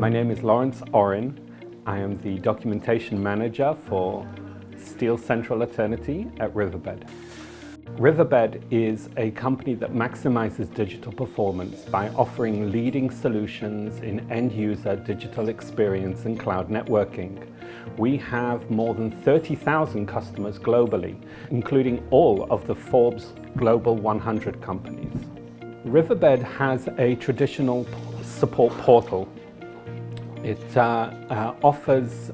My name is Orin. I am the documentation manager for SteelCentral Aternity at Riverbed. Riverbed is a company that maximizes digital performance by offering leading solutions in end-user digital experience and cloud networking. We have more than 30,000 customers globally, including all of the Forbes Global 100 companies. Riverbed has a traditional support portal. It offers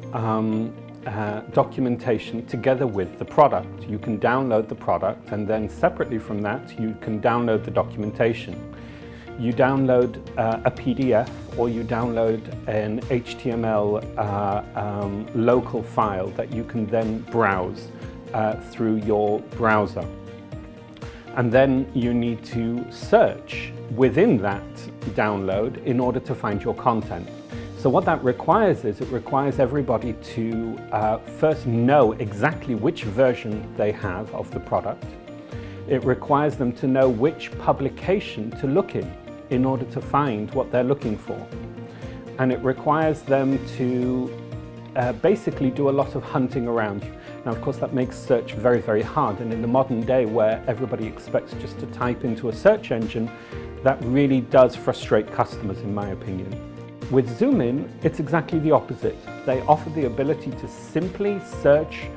documentation together with the product. You can download the product, and then separately from that you can download the documentation. You download a PDF or you download an HTML local file that you can then browse through your browser. And then you need to search within that download in order to find your content. So what that requires is, it requires everybody to first know exactly which version they have of the product. It requires them to know which publication to look in order to find what they're looking for. And it requires them to basically do a lot of hunting around. Now, of course, that makes search very, very hard. And in the modern day, where everybody expects just to type into a search engine, that really does frustrate customers, in my opinion. With Zoomin, it's exactly the opposite. They offer the ability to simply search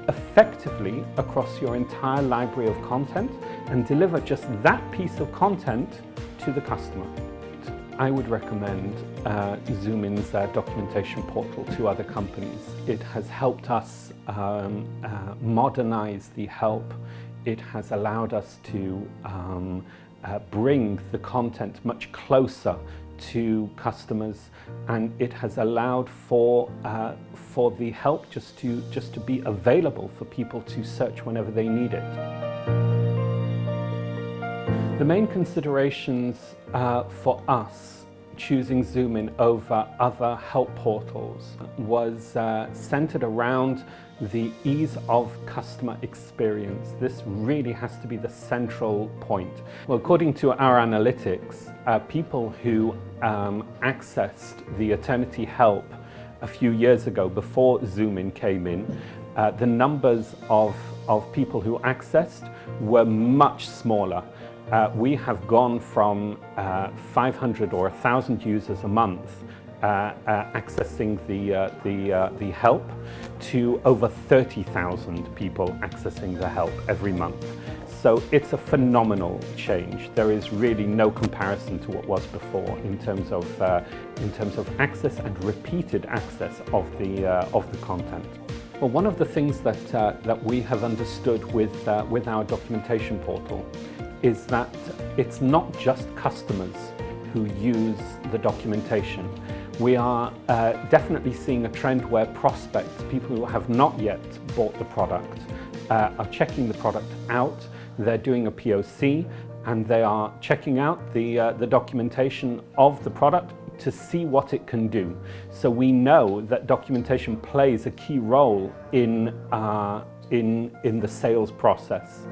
effectively across your entire library of content and deliver just that piece of content to the customer. I would recommend Zoomin's documentation portal to other companies. It has helped us modernize the help. It has allowed us to bring the content much closer to customers, and it has allowed for the help just to be available for people to search whenever they need it. The main considerations for us choosing Zoomin over other help portals was centered around the ease of customer experience. This really has to be the central point. Well, according to our analytics, people who accessed the Aternity help a few years ago, before Zoomin came in, the numbers of people who accessed were much smaller. We have gone from 500 or 1,000 users a month accessing the help to over 30,000 people accessing the help every month. So it's a phenomenal change. There is really no comparison to what was before in terms of access and repeated access of the content. Well, one of the things that we have understood with our documentation portal is that it's not just customers who use the documentation. We are definitely seeing a trend where prospects, people who have not yet bought the product, are checking the product out. They're doing a POC and they are checking out the documentation of the product to see what it can do. So we know that documentation plays a key role in the sales process.